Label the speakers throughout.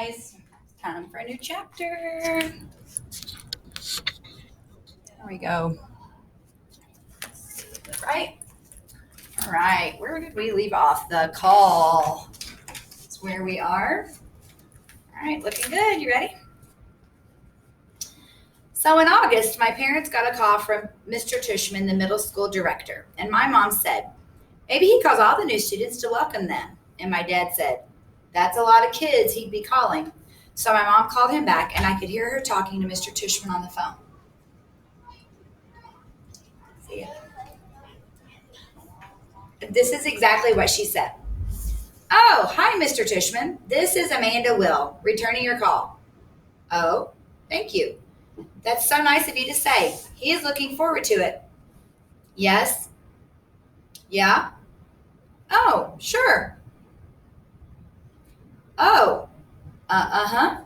Speaker 1: guys. Time for a new chapter. There we go. Right? All right. Where did we leave off? The call. That's where we are. All right. Looking good. You ready? So in August, my parents got a call from Mr. Tushman, the middle school director. And my mom said, maybe he calls all the new students to welcome them. And my dad said, that's a lot of kids he'd be calling. So my mom called him back, and I could hear her talking to Mr. Tushman on the phone. See ya. This is exactly what she said. Oh, hi, Mr. Tushman. This is Amanda Will, returning your call. Oh, thank you. That's so nice of you to say. He is looking forward to it. Yes? Yeah? Oh, sure. Oh, uh-huh.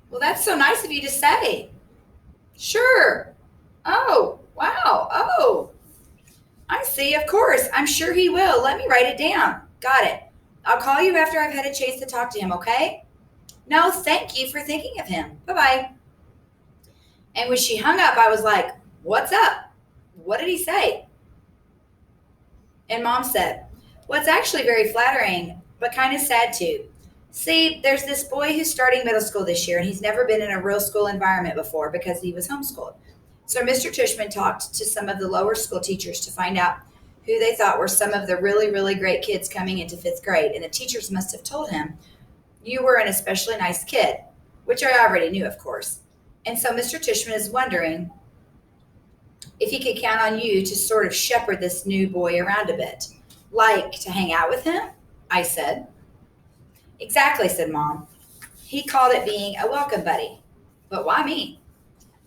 Speaker 1: Well, that's so nice of you to say. Sure. Oh, wow. Oh, I see. Of course. I'm sure he will. Let me write it down. Got it. I'll call you after I've had a chance to talk to him, okay? No, thank you for thinking of him. Bye-bye. And when she hung up, I was like, what's up? What did he say? And Mom said, well, it's actually very flattering, but kind of sad too. See, there's this boy who's starting middle school this year, and he's never been in a real school environment before because he was homeschooled. So Mr. Tushman talked to some of the lower school teachers to find out who they thought were some of the really, really great kids coming into fifth grade. And the teachers must have told him, you were an especially nice kid, which I already knew, of course. And so Mr. Tushman is wondering if he could count on you to sort of shepherd this new boy around a bit. Like to hang out with him? I said. Exactly, said Mom. He called it being a welcome buddy. But why me?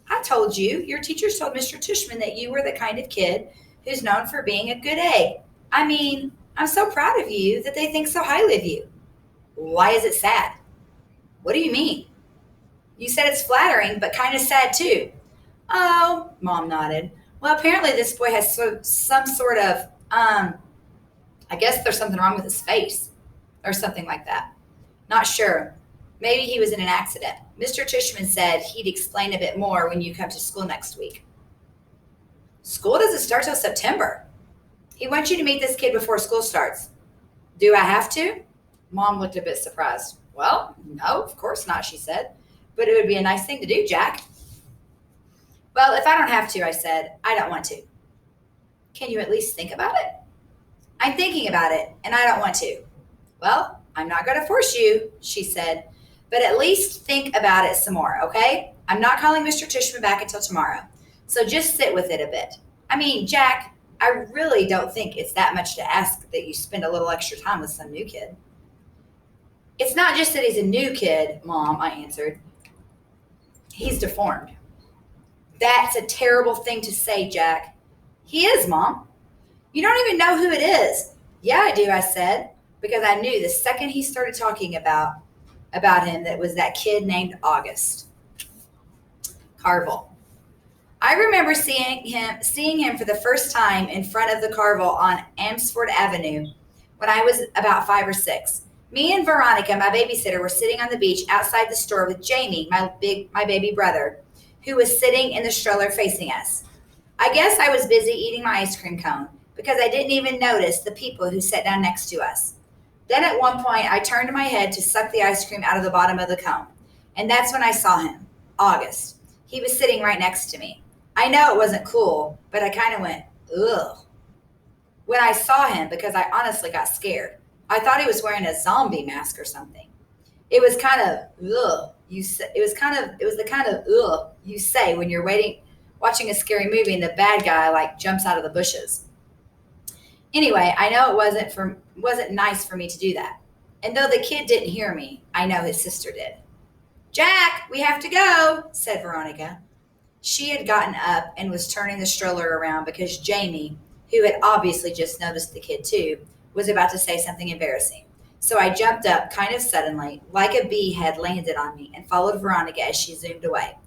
Speaker 1: I told you, your teachers told Mr. Tushman that you were the kind of kid who's known for being a good egg. I mean, I'm so proud of you that they think so highly of you. Why is it sad? What do you mean? You said it's flattering, but kind of sad too. Oh, Mom nodded. Well, apparently this boy has some sort of, I guess there's something wrong with his face or something like that. Not sure. Maybe he was in an accident. Mr. Tushman said he'd explain a bit more when you come to school next week. School doesn't start till September. He wants you to meet this kid before school starts. Do I have to? Mom looked a bit surprised. Well, no, of course not, she said. But it would be a nice thing to do, Jack. Well, if I don't have to, I said, I don't want to. Can you at least think about it? I'm thinking about it, and I don't want to. Well, I'm not going to force you, she said, but at least think about it some more, okay? I'm not calling Mr. Tushman back until tomorrow, so just sit with it a bit. I mean, Jack, I really don't think it's that much to ask that you spend a little extra time with some new kid. It's not just that he's a new kid, Mom, I answered. He's deformed. That's a terrible thing to say, Jack. He is, Mom. You don't even know who it is. Yeah, I do, I said, because I knew the second he started talking about him that was that kid named August Carville. I remember seeing him for the first time in front of the Carville on Amsford Avenue when I was about 5 or 6. Me and Veronica, my babysitter, were sitting on the beach outside the store with Jamie, my baby brother, who was sitting in the stroller facing us. I guess I was busy eating my ice cream cone because I didn't even notice the people who sat down next to us. Then at one point, I turned my head to suck the ice cream out of the bottom of the cone. And that's when I saw him, August. He was sitting right next to me. I know it wasn't cool, but I kind of went, ugh. When I saw him, because I honestly got scared. I thought he was wearing a zombie mask or something. It was kind of, ugh. It was the kind of, ugh, you say when you're watching a scary movie and the bad guy like jumps out of the bushes. Anyway, I know it wasn't nice for me to do that. And though the kid didn't hear me, I know his sister did. Jack, we have to go, said Veronica. She had gotten up and was turning the stroller around because Jamie, who had obviously just noticed the kid too, was about to say something embarrassing. So I jumped up kind of suddenly, like a bee had landed on me, and followed Veronica as she zoomed away.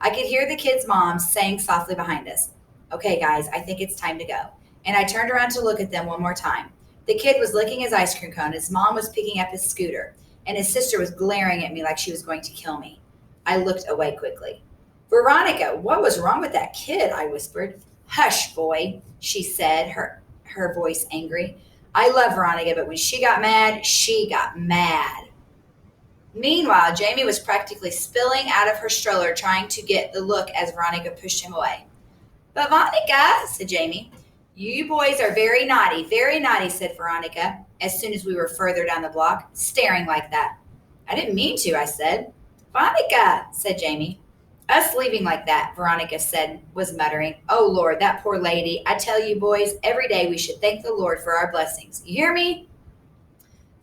Speaker 1: I could hear the kid's mom saying softly behind us, okay, guys, I think it's time to go. And I turned around to look at them one more time. The kid was licking his ice cream cone. His mom was picking up his scooter. and his sister was glaring at me like she was going to kill me. I looked away quickly. Veronica, what was wrong with that kid? I whispered. Hush, boy, she said, her voice angry. I love Veronica, but when she got mad, she got mad. Meanwhile, Jamie was practically spilling out of her stroller trying to get the look as Veronica pushed him away. But Veronica, said Jamie. You boys are very naughty, said Veronica, as soon as we were further down the block, staring like that. I didn't mean to, I said. Veronica, said Jamie. Us leaving like that, Veronica was muttering. Oh, Lord, that poor lady. I tell you, boys, every day we should thank the Lord for our blessings. You hear me?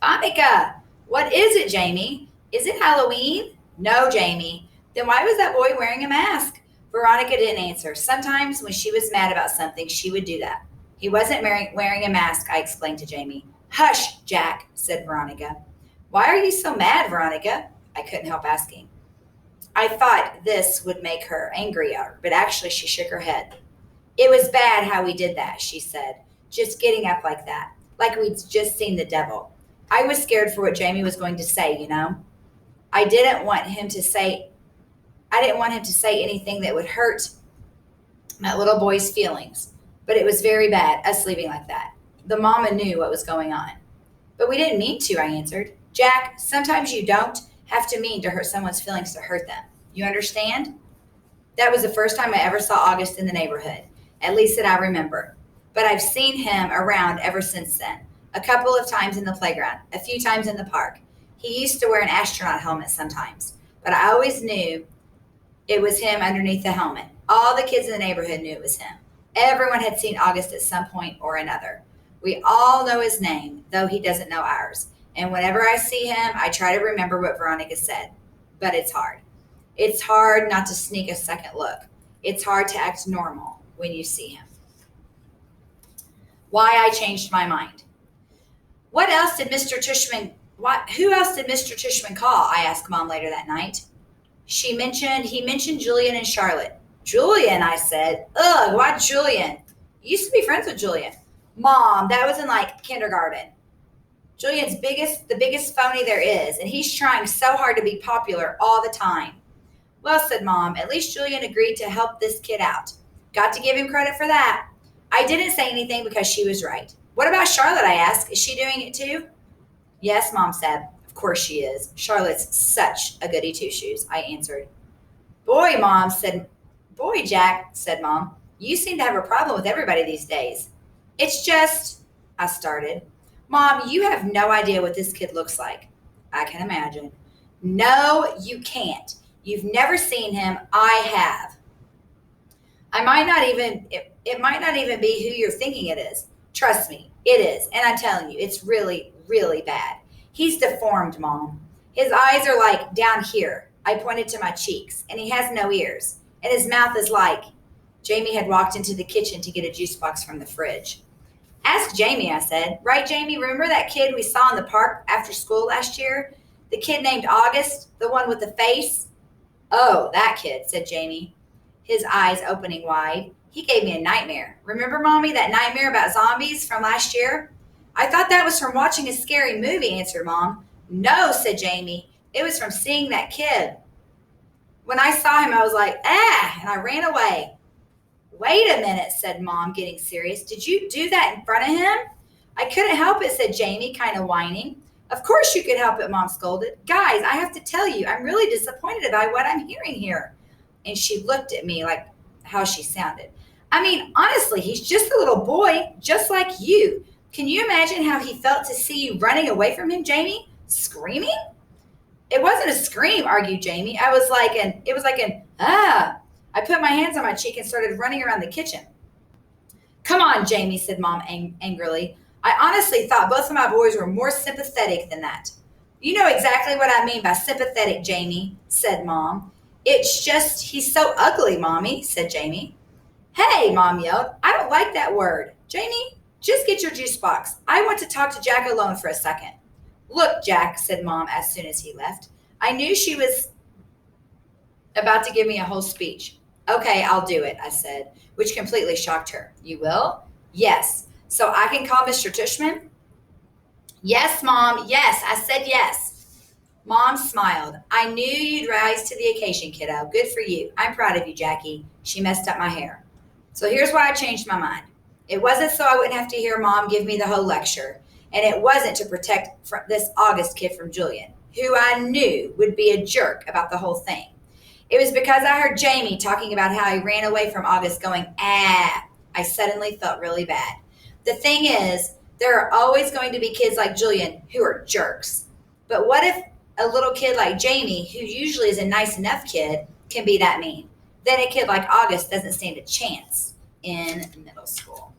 Speaker 1: Veronica, what is it, Jamie? Is it Halloween? No, Jamie. Then why was that boy wearing a mask? Veronica didn't answer. Sometimes when she was mad about something, she would do that. He wasn't wearing a mask, I explained to Jamie. Hush, Jack, said Veronica. Why are you so mad, Veronica? I couldn't help asking. I thought this would make her angrier, but actually she shook her head. It was bad how we did that, she said, just getting up like that, like we'd just seen the devil. I was scared for what Jamie was going to say, you know. I didn't want him to say anything that would hurt that little boy's feelings, but it was very bad, us leaving like that. The mama knew what was going on. But we didn't mean to, I answered. Jack, sometimes you don't have to mean to hurt someone's feelings to hurt them. You understand? That was the first time I ever saw August in the neighborhood, at least that I remember. But I've seen him around ever since then. A couple of times in the playground, a few times in the park. He used to wear an astronaut helmet sometimes, but I always knew it was him underneath the helmet. All the kids in the neighborhood knew it was him. Everyone had seen August at some point or another. We all know his name, though he doesn't know ours. And whenever I see him, I try to remember what Veronica said. But it's hard. It's hard not to sneak a second look. It's hard to act normal when you see him. Why I changed my mind. Who else did Mr. Tushman call? I asked Mom later that night. He mentioned Julian and Charlotte. Julian, I said. Ugh, why Julian? You used to be friends with Julian. Mom, that was in like kindergarten. Julian's the biggest phony there is, and he's trying so hard to be popular all the time. Well, said Mom, at least Julian agreed to help this kid out. Got to give him credit for that. I didn't say anything because she was right. What about Charlotte, I asked. Is she doing it too? Yes, Mom said. Of course she is. Charlotte's such a goody two-shoes, I answered. Boy, Jack, said Mom, you seem to have a problem with everybody these days. It's just, I started. Mom, you have no idea what this kid looks like. I can imagine. No, you can't. You've never seen him. I have. It might not even be who you're thinking it is. Trust me, it is. And I'm telling you, it's really, really bad. He's deformed, Mom. His eyes are like down here. I pointed to my cheeks, and he has no ears. And his mouth is like, Jamie had walked into the kitchen to get a juice box from the fridge. Ask Jamie, I said. Right, Jamie? Remember that kid we saw in the park after school last year? The kid named August, the one with the face? Oh, that kid, said Jamie, his eyes opening wide. He gave me a nightmare. Remember, Mommy, that nightmare about zombies from last year? I thought that was from watching a scary movie, answered Mom. No, said Jamie. It was from seeing that kid. When I saw him, I was like, and I ran away. Wait a minute, said Mom, getting serious. Did you do that in front of him? I couldn't help it, said Jamie, kind of whining. Of course you could help it, Mom scolded. Guys, I have to tell you, I'm really disappointed by what I'm hearing here. And she looked at me like how she sounded. I mean, honestly, he's just a little boy, just like you. Can you imagine how he felt to see you running away from him, Jamie? Screaming? It wasn't a scream, argued Jamie. It was like an, I put my hands on my cheek and started running around the kitchen. Come on, Jamie, said Mom angrily. I honestly thought both of my boys were more sympathetic than that. You know exactly what I mean by sympathetic, Jamie, said Mom. It's just he's so ugly, Mommy, said Jamie. Hey, Mom yelled. I don't like that word. Jamie, just get your juice box. I want to talk to Jack alone for a second. Look, Jack, said Mom as soon as he left. I knew she was about to give me a whole speech. Okay, I'll do it, I said, which completely shocked her. You will? Yes. So I can call Mr. Tushman? Yes, Mom. Yes, I said yes. Mom smiled. I knew you'd rise to the occasion, kiddo. Good for you. I'm proud of you, Jackie. She messed up my hair. So here's why I changed my mind. It wasn't so I wouldn't have to hear Mom give me the whole lecture. And it wasn't to protect this August kid from Julian, who I knew would be a jerk about the whole thing. It was because I heard Jamie talking about how he ran away from August going, ah. I suddenly felt really bad. The thing is, there are always going to be kids like Julian who are jerks. But what if a little kid like Jamie, who usually is a nice enough kid, can be that mean? Then a kid like August doesn't stand a chance in middle school.